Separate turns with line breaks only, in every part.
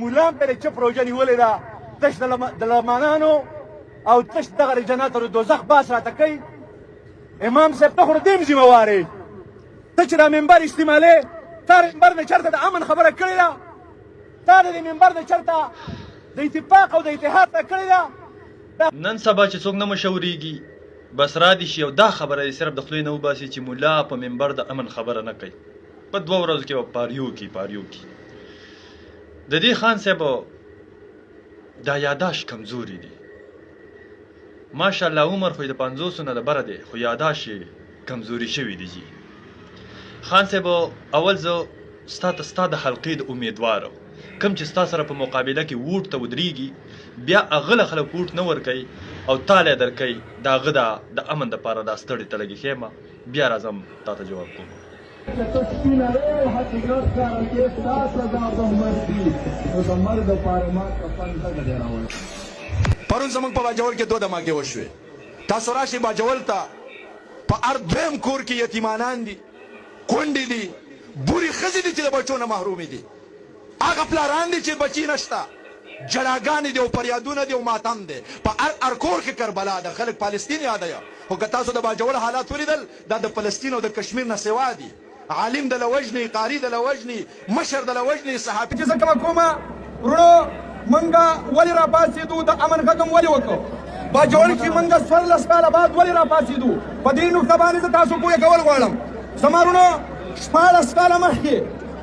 مولا هم پرې چپ روژه نیولې ده تش د لمانانو او تش دغه جنات او دوزخ باس راته کوي امام صاحب ته خو د دې ذمهوار یې ته چې دا منبر استعمالې تا منبر نه چېرته د امن خبره کړې ده تا د دې منبر نه چېرته د اتفاق او د اتحاد نه کړې ده
نن سبا چې څوک نه مشورېږي بس را دي شي او دا خبره یې صرف د خولې نه وباسي چې ملا په منبر د امن خبره نه کوي په 2 ورځو کې به پاریو کی د دې خان صاحب دا یاداشت کمزوري دي ماشاءالله عمر خو د 50 نه د بره دی خو یاداشت کمزوري شوي دي جی خان صاحب اول زه ستا د حلقې د امیدوار کم چې ستا سره په مقابله کې ووټ ته ودرېږي بیا هغه خلک ووټ نه ورکوي او تاله درکوي د هغه د امن دپاره دا ستړې ته لږې ښیمه بیا راځم تا ته جواب کوم
پرون زموږ په باجوړ کې 2 دماکې وشوې تاسو راشئ باجوړ ته په هر دویم کور کې یتیمانان دي کونډې دي بورې ښځې دي چې د بچو نه محرومې دي هغه پلاران دي چې بچي نشته جلاګانې دي او فریادونه دي او ماتم دی په هر کور کې کربلا ده خلک فلسطین یادوي خو که تاسو د باجوړ حالات ولیدل دا د فلسطین او د کشمیر نه سوا دي عالم د لوجني قاری د لوجني مشر د لوجني صحافي
چې زه کومه وروڼو منګه ولې راپاڅېدو د امن ختم ولې وکړو باجوړ کې منګه 14 کاله بعد ولې راپاڅېدو په دې نقطه باندې زه تاسو پوهه کول غواړم زما وروڼو 14 کاله مخکې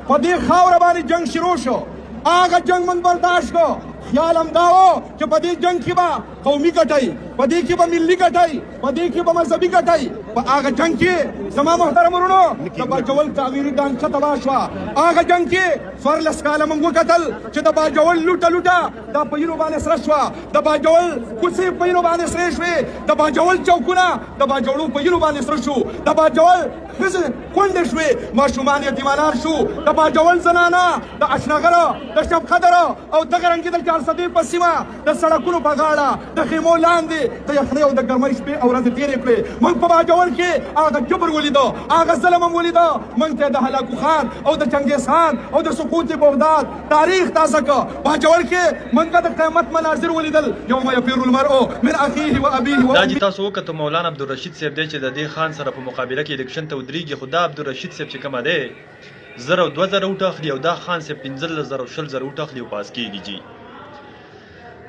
په دې خاوره باندې جنګ شروع شو هغه جنګ موږ برداشت کړو خیال هم دا و چې په دې جنګ کې به قومي ګټئ په دې کې به ملي ګټئ په دې کې به مذهبي ګټئ په هغه جنګ کې زما محترم وروڼو د باجوړ تعمیري ډانګچه تباه شوه هغه جنګ کې 14 کاله موږ وکتل چې د باجوړ لوټه دا په یینو باندې سره شوه د باجوړ کوڅې په یینو باندې سرې شوې د باجوړ چوکونه د باجوړو په یینو باندې سره شو د باجوړ ښځې کونډې شوې ماشومان یتیمانان شو د باجوړ زنانه د اشنغره د شب قدر او دغه رنګې د 400 په سیمه د سړکونو په غاړه د خیمو لاندې د یخنۍ او د ګرمۍ شپې او ورځې تېرې کړې موږ په باجوړ کې هغه جبر ولیده هغه ظلم هم ولیده موږ ته د هلاکو خان او د چنګیز خان او د سقوط بغداد تاریخ تازه کړ باجوړ کې موږ د قیامت مناظر ولیدل یوم یفر المرء من اخیه و ابیه
دا چې تاسو وکړو مولانا عبدالرشید صاحب دی چې د دې خان سره په مقابله کې الیکشن ته ودرېږي خو دا عبدالرشید صاحب چې کومه دی 1000 او 2000 ووټ اخلي او دا خان صاحب 15000 او 20000 ووټ اخلي او پاس کېږي جی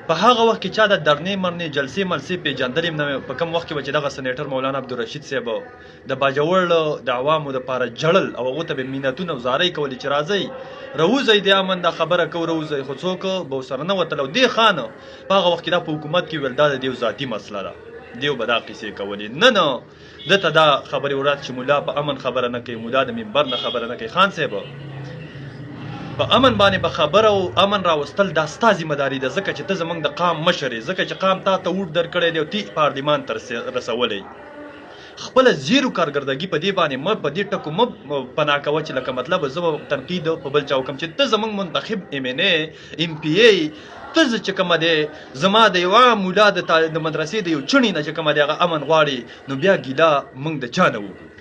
په هغه وخت کې چا د درنې مرنې جلسې ملسې پېژندلې هم نه په کوم وخت کې به چې دغه سنیټر مولانا عبدالرشید صاحب د باجوړ د عوامو دپاره جړل او هغو ته به مینتونه او زارۍ کولې چې راځئ رووځئ د امن دا خبره کوو رووځئ خو څوک به ورسره نه وتل او دې خان په هغه وخت کې دا په حکومت کې ویل دا د دیو ذاتي مسله ده دیو به دا قیسې کولې نه دته دا خبرې ورات چې ملا په امن خبره نه کوي ملا د منبر نه خبره نه کوي خان صاحب په امن باندې به خبره او امن راوستل دا ستا ذمهداري ده ځکه چې ته زموږ د قام مشر یې ځکه چې قام تا ته ووټ درکړی دی او تی پارلیمان ته رسولی خپله زیرو کارګردګي په دې باندې مه په دې ټکو مه پناه کوه چې لکه مطلب زه به تنقید په بل چا وکړم چې ته زموږ منتخب MNA MPA ته چې کومه دی زما د یوه مولا د مدرسې د یو چڼي نه چې کومه دی هغه امن غواړي نو بیا ګیله موږ د چا نه وکړو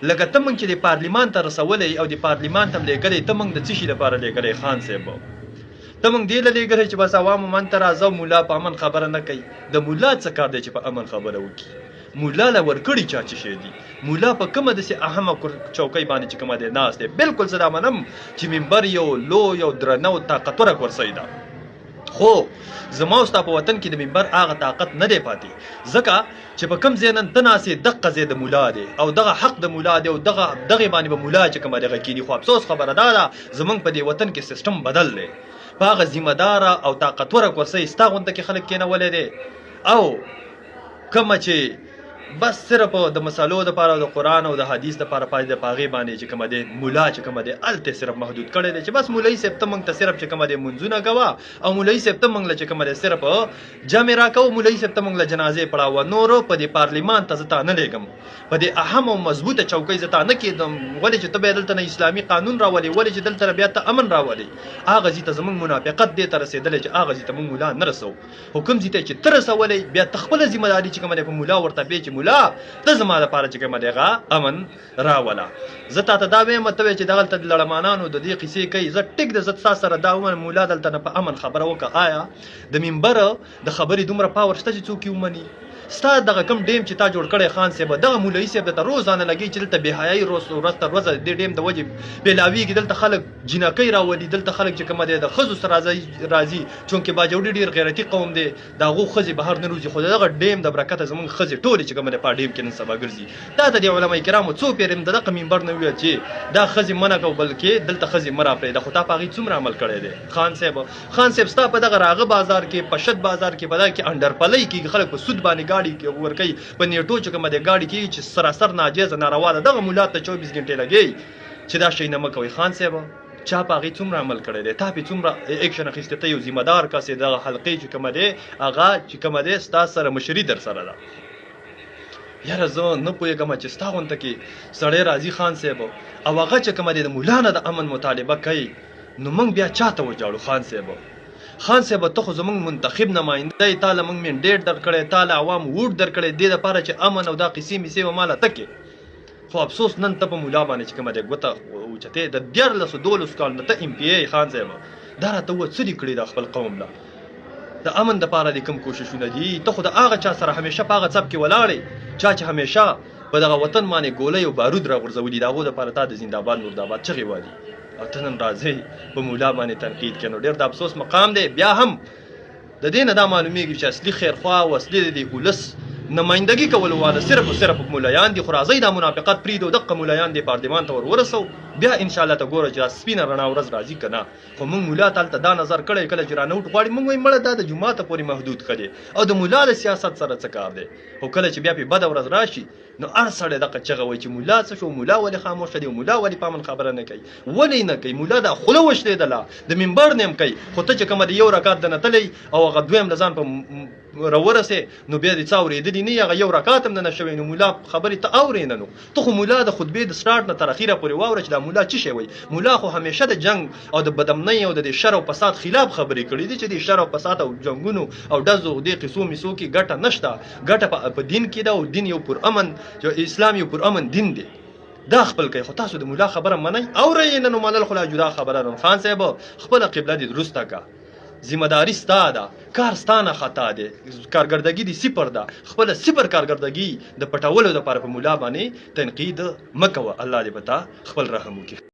لکه ته موږ چې د پارلیمان ته رسولی او د پارلیمان ته هم لیږلی ته موږ د څه شي لپاره لیږلی خان صاحب ته موږ دې له لیږلی چې بس عوامو من ته راځه مولا په امن خبره نه کوي د مولا څه کار دی چې په امن خبره وکړي مولا له ورکړي چا څه شی دي مولا په کومه داسې اهمه چوکۍ باندې چې کومه دی ناست دی بلکل زه دا منم چې منبر یو لوی او درنه او طاقتوره کرسۍ ده خو زما او ستا په وطن کې د منبر هغه طاقت نه دی پاتې ځکه چې په کوم ځای نن ته ناست یې دغه ځای د مولا دی او دغه حق د مولا دی او دغې باندې به مولا چې کومه دغه کېدي خو افسوس خبره دا ده زموږ په دې وطن کې سیسټم بدل دی په هغه ذمه داره او طاقتوره کرسۍ ستا غونده کې خلک کېنولی دی او کومه چې بس صرف د مسالو دپاره او د قرآن او د حدیث دپاره پاتې د په هغې باندې چې کومه دی مولا چې کومه دی هلته صرف محدود کړی دی چې بس مولوي صاحب ته موږ ته صرف چې کومه دی منځونه کوه او مولوي صاحب ته موږ له چې کومه دی صرف جمع راکوو مولوي صاحب ته موږ له جنازې پړاوه نورو په دې پارلیمان ته زه تا نه لیږم په دې اهم او مضبوطه چوکۍ زه تا نه کېدم ولې چې ته بیا دلته نه اسلامي قانون راولې ولې چې دلته بیا ته امن راولې هغه ځي ته زموږ منافقت دې ته رسېدلی چې هغه ځي ته موږ مولا نه رسوو خو کوم ځي ته چې ته رسولی بیا ته خپله ذمهداري چې کومه دی په مولا ورته پرې چې مولا ته زما دپاره چې کومه دی هغه امن راوله زه تا ته دا وایم ته وایې چې دغلته د لړمانانو د دې قیسې کوي زه ټیک ده زه ستا سره دا ومنم مولا دلته نه په امن خبره وکړه آیا د منبره د خبرې دومره پاور شته چې څوک یې ومني ستا دغه کم ډیم چې تا جوړ کړی خان صاحب دغه مولوي صاحب درته روزانه لګي چې دلته بېحیایي ورځ تر ورځه د دې ډیم د وجې بېلاویږي دلته خلک جنکۍ راولي دلته خلک چې کومه دی د ښځو سره راځي چونکې باجوړي ډېر غیرتي قوم دی د هغو ښځې بهر نه روځي خو د دغه ډیم د برکته زموږ ښځې ټولې چې کومه دی په ډیم کې نن سبا ګرځي دا د دې علما کرامو څو پېرې د دغه منبر نه وویل چې دا ښځې منع کوو بلکې دلته ښځې مه راپرېږده خو تا په هغې څومره عمل کړی دی خان صاحب ستا په دغه راغه بازار کې په شد بازار کې په دغه کې انډرپلۍ کېږي خلک په سود باندې ګاډي ورکوي په نیټو چې کومه د ګاډي کېږي چې سراسر ناجیزه ناروا ده دغه مولا ته 24 غنټې لګوي چې دا شی نه مه کوئ خان صاحب چا په هغې څومره عمل کړی دی تا پې څومره ایکشن اخیستی ته یو ذمه دار کس یې دغه حلقې چې کومه دی هغه چې کومه دی ستا سره مشري در سره ده یاره زه نه پوهېږم چې ستا غونته کې سړی راځي خان صاحب او هغه چې کومه دی د مولا نه د امن مطالبه کوي نو موږ بیا چا ته وجاړو خان صاحب ته خو زموږ منتخب نماینده یې تا له موږ منډیټ درکړی تا له عوام ووټ درکړی دې دپاره چې امن او دا قیسې میسې به ماله ته کې خو افسوس نن ته په مولا باندې چې کومه دی ګوته اوچتې د 14 کال نه ته MP خان صاحب دا راته ووایه څه دې کړي دا خپل قوم له د امن دپاره دې کوم کوششونه دي ته خو د هغه چا سره همیشه په هغه څپ کې ولاړې چا چې همیشه په دغه وطن باندې ګولۍ او بارود راغورځولي د هغو دپاره تا د زنده‌باد مرده‌باد چغې والي او ته نن راځئ په مولا باندې تنقید کوي نو ډېر د افسوس مقام دی بیا هم د دې نه دا معلومیږي چې اصلي خیرخوا او اصلي د دې ولس نمایندګي کولو والا صرف او صرف مولایان دي خو راځئ دا منافقت پرېږدو دغه مولایان دې پارلمان ته ورسو بیا انشاءالله ته ګوره چې دا سپینه رڼا ورځ راځي که نه خو موږ مولا ته هلته دا نظر کړی کله چې رانوټ غواړي موږ وایو مړه دا د جوماته پورې محدود ښه دی او د مولا د سیاست سره څه کار دی خو کله چې بیا پې بده ورځ راشي نو هر سړی دغه چغه وایي چې مولا څه شو مولا ولې خاموشه دی مولا ولې په امن خبره نه کوي ولې نه کوي مولا دا خوله وشلېدله د منبر نه هم کوي خو ته چې کومه د یو رکات د نتلی او هغه دویم د ځان په راورسې نو بیا دې څه اورېدلي نه هغه یو رکات هم نه شوی نو مولا خبرې ته اورې نه نو ته خو مولا د خطبې د سټارټ نه تر اخیره پورې واوره چې دا مولا څه شی وایي مولا خو همیشه د جنگ او د بدامنۍ او د شر او فساد خلاف خبرې کړي دي چې د شر او فساد او جنګونو او ډزو دې قصو میسو کې ګټه نشته ګټه په دین کې ده او دین یو پرامن اسلام یو پرامن دین دی دا خپل کوي خو تاسو د مولا خبره منئ اورئ نه نو منل خو لا جدا خبره ده خان صاحب خپله قبله دې درسته کا ذمہ داری ستا ده کار ستا نه خطا دی کارګردګي دې صفر ده خپله صفر کارګردګي د پټولو دپاره په مولا باندې تنقید مه کوه الله دې په تا خپل رحم وکړي